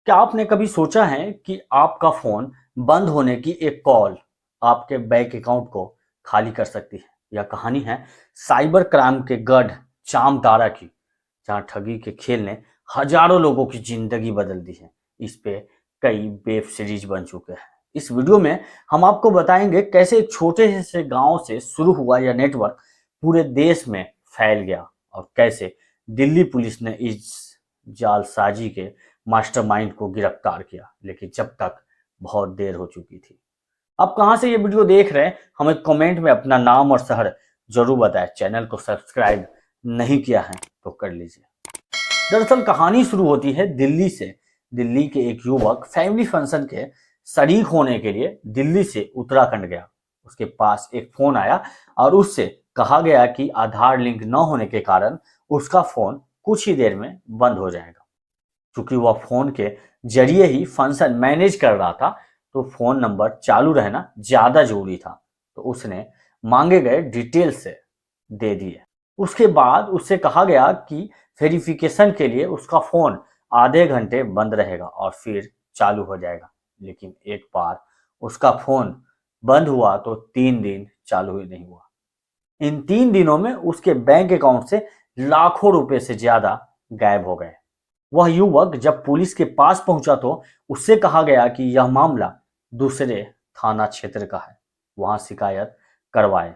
क्या आपने कभी सोचा है कि आपका फोन बंद होने की एक कॉल आपके बैंक अकाउंट को खाली कर सकती है? यह कहानी है साइबर क्राइम के गढ़ जामतारा की, जहां ठगी के खेल ने हजारों लोगों की जिंदगी बदल दी है। इस पे कई वेब सीरीज बन चुके हैं। इस वीडियो में हम आपको बताएंगे कैसे एक छोटे से गांव से शुरू हुआ यह नेटवर्क पूरे देश में फैल गया और कैसे दिल्ली पुलिस ने इस जालसाजी के मास्टरमाइंड को गिरफ्तार किया, लेकिन जब तक बहुत देर हो चुकी थी। आप कहां से ये वीडियो देख रहे हैं, हमें कमेंट में अपना नाम और शहर जरूर बताएं। चैनल को सब्सक्राइब नहीं किया है तो कर लीजिए। दरअसल कहानी शुरू होती है दिल्ली से। दिल्ली के एक युवक फैमिली फंक्शन के शरीक होने के लिए दिल्ली से उत्तराखंड गया। उसके पास एक फोन आया और उससे कहा गया कि आधार लिंक न होने के कारण उसका फोन कुछ ही देर में बंद हो जाएगा। चूंकि वह फोन के जरिए ही फंक्शन मैनेज कर रहा था, तो फोन नंबर चालू रहना ज्यादा जरूरी था, तो उसने मांगे गए डिटेल से दे दिए। उसके बाद उससे कहा गया कि वेरिफिकेशन के लिए उसका फोन आधे घंटे बंद रहेगा और फिर चालू हो जाएगा। लेकिन एक बार उसका फोन बंद हुआ तो 3 दिन चालू ही नहीं हुआ। इन 3 दिनों में उसके बैंक अकाउंट से लाखों रुपए से ज्यादा गायब हो गए। वह युवक जब पुलिस के पास पहुंचा तो उससे कहा गया कि यह मामला दूसरे थाना क्षेत्र का है, वहां शिकायत करवाए।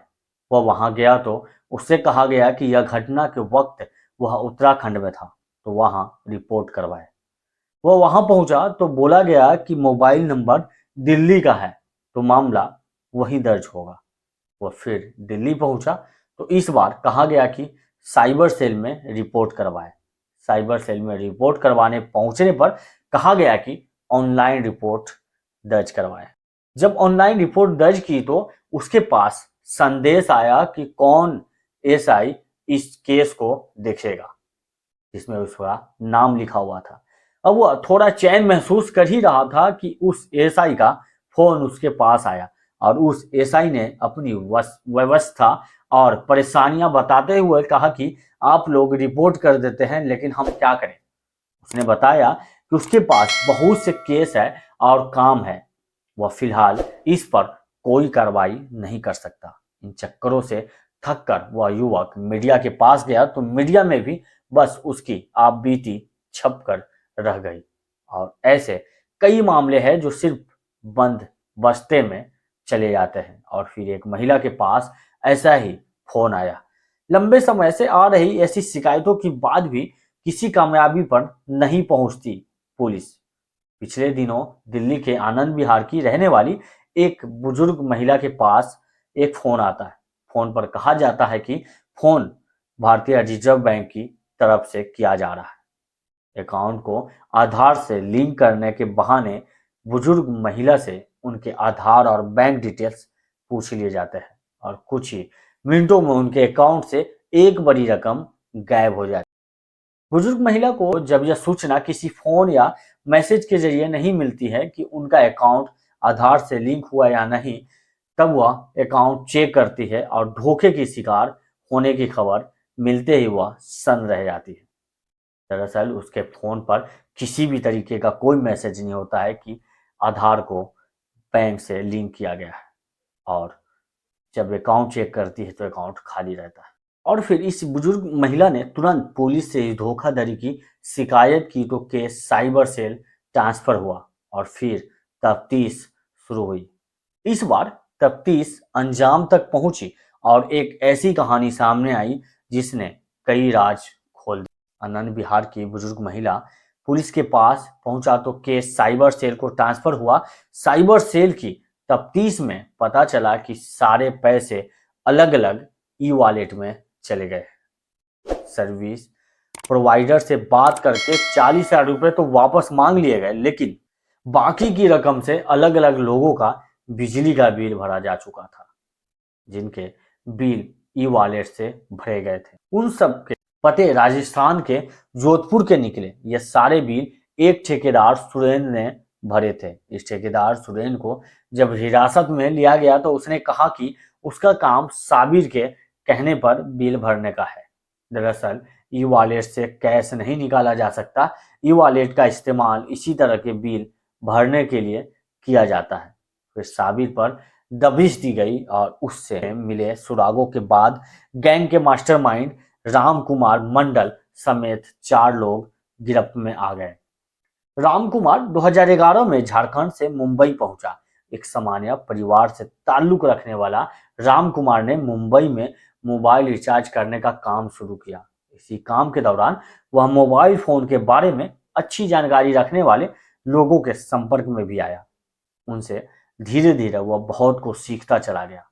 वह वहां गया तो उससे कहा गया कि यह घटना के वक्त वह उत्तराखंड में था, तो वहां रिपोर्ट करवाए। वह वहां पहुंचा तो बोला गया कि मोबाइल नंबर दिल्ली का है, तो मामला वहीं दर्ज होगा। वह फिर दिल्ली पहुंचा तो इस बार कहा गया कि साइबर सेल में रिपोर्ट करवाए। साइबर सेल में रिपोर्ट करवाने पहुंचने पर कहा गया कि ऑनलाइन रिपोर्ट दर्ज करवाए। जब ऑनलाइन रिपोर्ट दर्ज की तो उसके पास संदेश आया कि कौन एसआई इस केस को देखेगा, जिसमें उसका नाम लिखा हुआ था। अब वह थोड़ा चैन महसूस कर ही रहा था कि उस एसआई का फोन उसके पास आया और उस एसआई ने अपनी व्यवस्था और परेशानियां बताते हुए कहा कि आप लोग रिपोर्ट कर देते हैं, लेकिन हम क्या करें। उसने बताया कि उसके पास बहुत से केस है और काम है, वह फिलहाल इस पर कोई कार्रवाई नहीं कर सकता। इन चक्करों से थक कर वह युवक मीडिया के पास गया तो मीडिया में भी बस उसकी आप बीती छप कर रह गई। और ऐसे कई मामले हैं जो सिर्फ बंद बस्ते में चले जाते हैं। और फिर एक महिला के पास ऐसा ही फोन आया। लंबे समय से आ रही ऐसी शिकायतों के बाद भी किसी कामयाबी पर नहीं पहुंचती पुलिस। पिछले दिनों दिल्ली के आनंद विहार की रहने वाली एक बुजुर्ग महिला के पास एक फोन आता है। फोन पर कहा जाता है कि फोन भारतीय रिजर्व बैंक की तरफ से किया जा रहा है। अकाउंट को आधार से लिंक करने के बहाने बुजुर्ग महिला से उनके आधार और बैंक डिटेल्स पूछ लिए जाते हैं और कुछ ही मिनटों में उनके अकाउंट से एक बड़ी रकम गायब हो जाती है। बुजुर्ग महिला को जब यह सूचना किसी फोन या मैसेज के जरिए नहीं मिलती है कि उनका अकाउंट आधार से लिंक हुआ या नहीं, तब वह अकाउंट चेक करती है और धोखे की शिकार होने की खबर मिलते ही वह सन्न रह जाती है। दरअसल उसके फोन पर किसी भी तरीके का कोई मैसेज नहीं होता है कि आधार को बैंक से लिंक किया गया है, और जब अकाउंट चेक करती है तो अकाउंट खाली रहता है। और फिर इस बुजुर्ग महिला ने तुरंत पुलिस से इस धोखाधड़ी की शिकायत की तो केस साइबर सेल ट्रांसफर हुआ और फिर तफ्तीश शुरू हुई। इस बार तफ्तीश अंजाम तक पहुंची और एक ऐसी कहानी सामने आई जिसने कई राज खोल दिए। आनंद विहार की बुजुर्ग महिला पुलिस के पास पहुंचा तो केस साइबर सेल को ट्रांसफर हुआ। साइबर सेल की तफ्तीश में पता चला कि सारे पैसे अलग अलग ई वॉलेट में चले गए। सर्विस प्रोवाइडर से बात करके 40,000 रुपए तो वापस मांग लिए गए, लेकिन बाकी की रकम से अलग अलग लोगों का बिजली का बिल भरा जा चुका था, जिनके बिल ई वॉलेट से भरे गए थे। उन सब के पते राजस्थान के जोधपुर के निकले। ये सारे बिल एक ठेकेदार सुरेंद्र ने भरे थे। इस ठेकेदार सुरेंद्र को जब हिरासत में लिया गया तो उसने कहा कि उसका काम साबिर के कहने पर बिल भरने का है। दरअसल ई वॉलेट से कैश नहीं निकाला जा सकता, ई वॉलेट का इस्तेमाल इसी तरह के बिल भरने के लिए किया जाता है। फिर साबिर पर दबिश दी गई और उससे मिले सुरागों के बाद गैंग के मास्टरमाइंड राम कुमार मंडल समेत 4 लोग गिरफ्त में आ गए। राम कुमार 2011 में झारखंड से मुंबई पहुंचा। एक सामान्य परिवार से ताल्लुक रखने वाला राम कुमार ने मुंबई में मोबाइल रिचार्ज करने का काम शुरू किया। इसी काम के दौरान वह मोबाइल फोन के बारे में अच्छी जानकारी रखने वाले लोगों के संपर्क में भी आया। उनसे धीरे धीरे वह बहुत कुछ सीखता चला गया।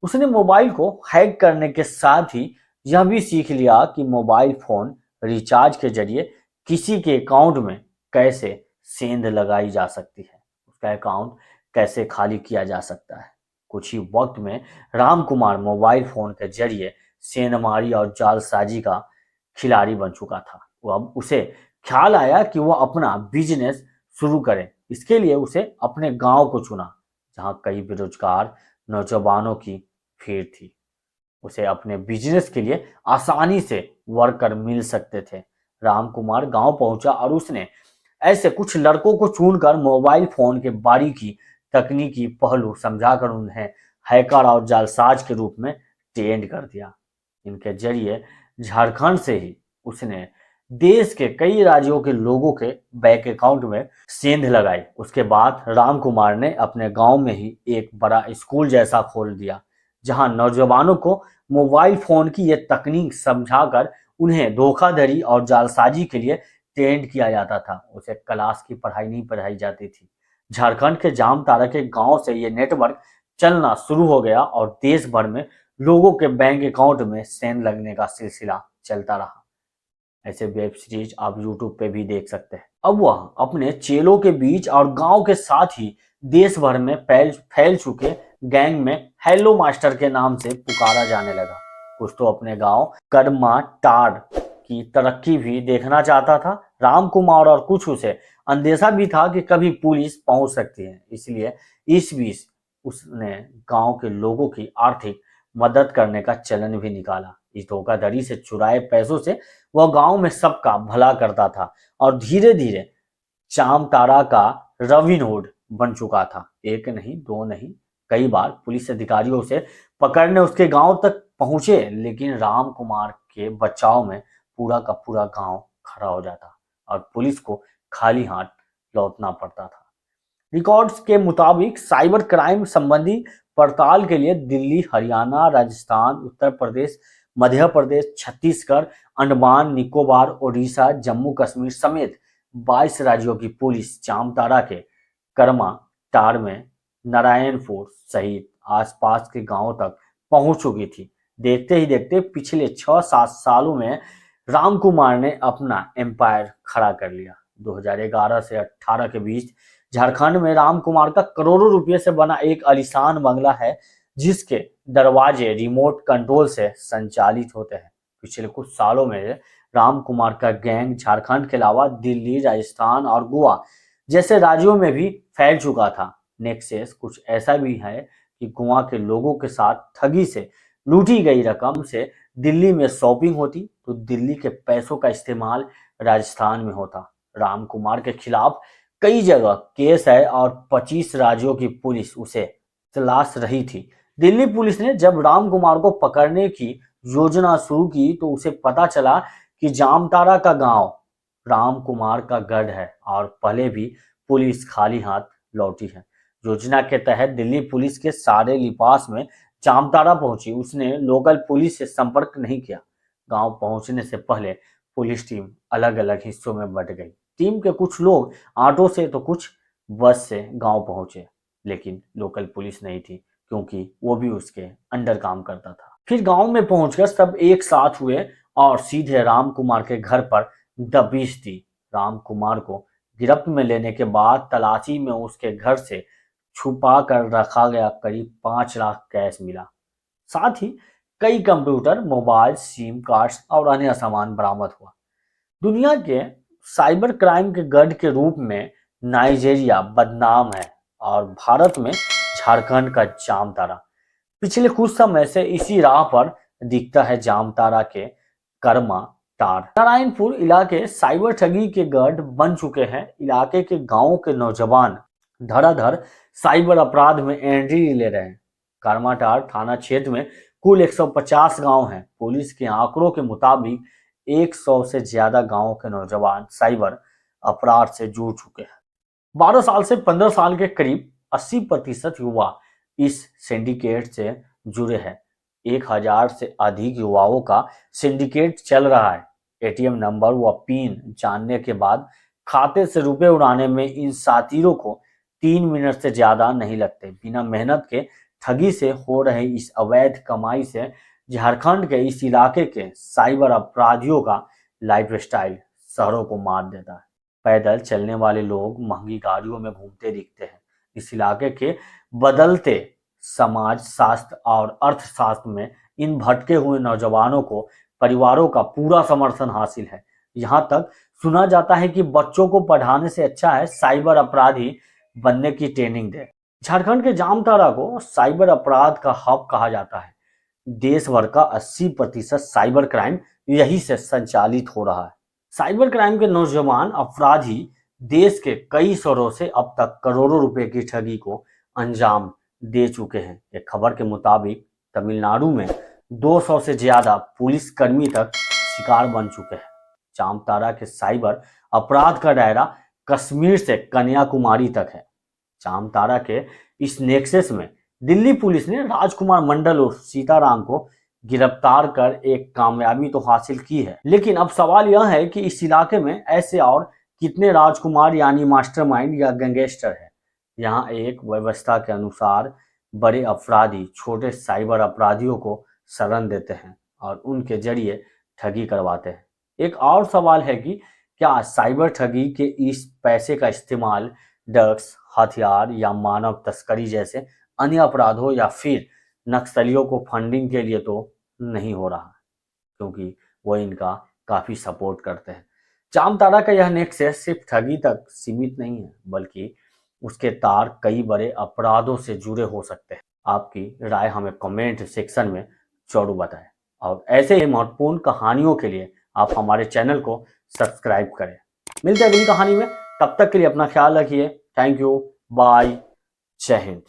उसने मोबाइल को हैक करने के साथ ही यह भी सीख लिया कि मोबाइल फोन रिचार्ज के जरिए किसी के अकाउंट में कैसे सेंध लगाई जा सकती है, उसका अकाउंट कैसे खाली किया जा सकता है। कुछ ही वक्त में राम कुमार मोबाइल फोन के जरिए सेंधमारी और जालसाजी का खिलाड़ी बन चुका था। वो अब उसे ख्याल आया कि वह अपना बिजनेस शुरू करे। इसके लिए उसे अपने गांव को चुना, जहां कई बेरोजगार नौजवानों की भीड़ थी। उसे अपने बिजनेस के लिए आसानी से वर्कर मिल सकते थे। राम कुमार गांव पहुंचा और उसने ऐसे कुछ लड़कों को चुनकर मोबाइल फोन के बारीकी तकनीकी पहलू समझाकर उन्हें हैकर और जालसाज के रूप में ट्रेंड कर दिया। इनके जरिए झारखंड से ही उसने देश के कई राज्यों के लोगों के बैंक अकाउंट में सेंध लगाई। उसके बाद राम कुमार ने अपने गांव में ही एक बड़ा स्कूल जैसा खोल दिया, जहां नौजवानों को मोबाइल फोन की यह तकनीक समझाकर उन्हें धोखाधड़ी और जालसाजी के लिए ट्रेंड किया जाता था। उसे क्लास की पढ़ाई नहीं पढ़ाई जाती थी। झारखंड के जामताड़ा के गांव से ये नेटवर्क चलना शुरू हो गया और देश भर में लोगों के बैंक अकाउंट में सेंध लगने का सिलसिला चलता रहा। ऐसे वेब सीरीज आप यूट्यूब पे भी देख सकते हैं। अब वह अपने चेलों के बीच और गांव के साथ ही देश भर में फैल चुके गैंग में हेलो मास्टर के नाम से पुकारा जाने लगा। कुछ तो अपने गांव करमा टाड़ की तरक्की भी देखना चाहता था राम कुमार, और कुछ उसे अंदेशा भी था कि कभी पुलिस पहुंच सकती है। इसलिए इस बीच उसने गांव के लोगों की आर्थिक मदद करने का चलन भी निकाला। इस धोखाधड़ी से चुराए पैसों से वह गांव में सबका भला करता था और धीरे धीरे जामताड़ा का रॉबिनहुड बन चुका था। एक नहीं, दो नहीं, कई बार पुलिस अधिकारियों से पकड़ने उसके गांव तक पहुंचे, लेकिन राम कुमार के बचाव में पूरा का पूरा गांव खड़ा हो जाता और पुलिस को खाली हाथ लौटना पड़ता था। रिकॉर्ड्स के मुताबिक साइबर क्राइम संबंधी पड़ताल के लिए दिल्ली, हरियाणा, राजस्थान, उत्तर प्रदेश, मध्य प्रदेश, छत्तीसगढ़, अंडमान निकोबार, ओडिशा, जम्मू कश्मीर समेत 22 राज्यों की पुलिस जामताड़ा के कर्मा टार में नारायणपुर सहित आसपास के गांवों तक पहुंच चुकी थी। देखते ही देखते पिछले 6-7 सालों में राम कुमार ने अपना एम्पायर खड़ा कर लिया। 2011 से 18 के बीच झारखंड में राम कुमार का करोड़ों रुपए से बना एक आलीशान बंगला है, जिसके दरवाजे रिमोट कंट्रोल से संचालित होते हैं। पिछले कुछ सालों में राम कुमार का गैंग झारखंड के अलावा दिल्ली, राजस्थान और गोवा जैसे राज्यों में भी फैल चुका था। नेक्सस कुछ ऐसा भी है कि गोवा के लोगों के साथ ठगी से लूटी गई रकम से दिल्ली में शॉपिंग होती, तो दिल्ली के पैसों का इस्तेमाल राजस्थान में होता। राम कुमार के खिलाफ कई जगह केस है और 25 राज्यों की पुलिस उसे तलाश रही थी। दिल्ली पुलिस ने जब राम कुमार को पकड़ने की योजना शुरू की तो उसे पता चला कि जामताड़ा का गांव राम कुमार का गढ़ है और पहले भी पुलिस खाली हाथ लौटी है। योजना के तहत दिल्ली पुलिस के सारे लिपास में जामताड़ा पहुंची। उसने लोकल पुलिस से संपर्क नहीं किया। गांव पहुंचने से पहले पुलिस टीम अलग अलग हिस्सों में बंट गई। टीम के कुछ लोग ऑटो से तो कुछ बस से गांव पहुंचे, लेकिन लोकल पुलिस नहीं थी क्योंकि वो भी उसके अंडर काम करता था। फिर गांव में पहुंचकर सब एक साथ हुए और सीधे राम कुमार के घर पर दबिश दी। राम कुमार को गिरफ्त में लेने के बाद तलाशी में उसके घर से छुपा कर रखा गया करीब 5 लाख कैश मिला। साथ ही कई कंप्यूटर, मोबाइल, सिम कार्ड्स और अन्य सामान बरामद हुआ। दुनिया के साइबर क्राइम के गढ़ के रूप में नाइजीरिया बदनाम है और भारत में झारखंड का जामताड़ा पिछले कुछ समय से इसी राह पर दिखता है। जामताड़ा के कर्मा तार। नारायणपुर इलाके साइबर ठगी के गढ़ बन चुके हैं। इलाके के गांवों के नौजवान धड़ाधड़ साइबर अपराध में एंट्री ले रहे हैं। करमाटार थाना क्षेत्र में कुल 150 गांव हैं। पुलिस के आंकड़ों के मुताबिक 100 से ज्यादा गांवों के नौजवान साइबर अपराध से जुड़ चुके हैं। 12 साल से 15 साल के करीब 80% युवा इस सिंडिकेट से जुड़े हैं। 1000 से अधिक युवाओं का सिंडिकेट चल रहा है। एटीएम नंबर व पिन जानने के बाद खाते से रुपए उड़ाने में इन साथीरों को 3 मिनट से ज्यादा नहीं लगते। बिना मेहनत के ठगी से हो रहे इस अवैध कमाई से झारखंड के इस इलाके के साइबर अपराधियों का लाइफस्टाइल शहरों को मार देता है। पैदल चलने वाले लोग महंगी गाड़ियों में घूमते दिखते हैं। इस इलाके के बदलते समाज शास्त्र और अर्थशास्त्र में इन भटके हुए नौजवानों को परिवारों का पूरा समर्थन हासिल है। यहाँ तक सुना जाता है कि बच्चों को पढ़ाने से अच्छा है साइबर अपराधी बनने की ट्रेनिंग दे। झारखंड के जामताड़ा को साइबर अपराध का हब कहा जाता है। देश भर का 80% साइबर क्राइम यही से संचालित हो रहा है। साइबर क्राइम के नौजवान अपराधी देश के कई शहरों से अब तक करोड़ों रुपए की ठगी को अंजाम दे चुके हैं। एक खबर के मुताबिक तमिलनाडु में 200 से ज्यादा पुलिस कर्मी तक शिकार बन चुके हैं। जामताड़ा के साइबर अपराध का दायरा कश्मीर से कन्याकुमारी तक है। जामताड़ा के इस नेक्सस में दिल्ली पुलिस ने राजकुमार मंडल और सीताराम को गिरफ्तार कर एक कामयाबी तो हासिल की है, लेकिन अब सवाल यह है कि इस इलाके में ऐसे और कितने राजकुमार यानी मास्टरमाइंड या गैंगस्टर है। यहाँ एक व्यवस्था के अनुसार बड़े अपराधी छोटे साइबर अपराधियों को शरण देते हैं और उनके जरिए ठगी करवाते हैं। एक और सवाल है कि क्या साइबर ठगी के इस पैसे का इस्तेमाल ड्रग्स, हथियार या मानव तस्करी जैसे अन्य अपराधों या फिर नक्सलियों को फंडिंग के लिए तो नहीं हो रहा, क्योंकि वो इनका काफी सपोर्ट करते हैं। जामताड़ा का यह नेक्सस सिर्फ ठगी तक सीमित नहीं है, बल्कि उसके तार कई बड़े अपराधों से जुड़े हो सकते हैं। आपकी राय हमें कमेंट सेक्शन में जरूर बताएं और ऐसे ही महत्वपूर्ण कहानियों के लिए आप हमारे चैनल को सब्सक्राइब करें। मिलते हैं अगली कहानी में, तब तक के लिए अपना ख्याल रखिए। थैंक यू, बाय, जय हिंद।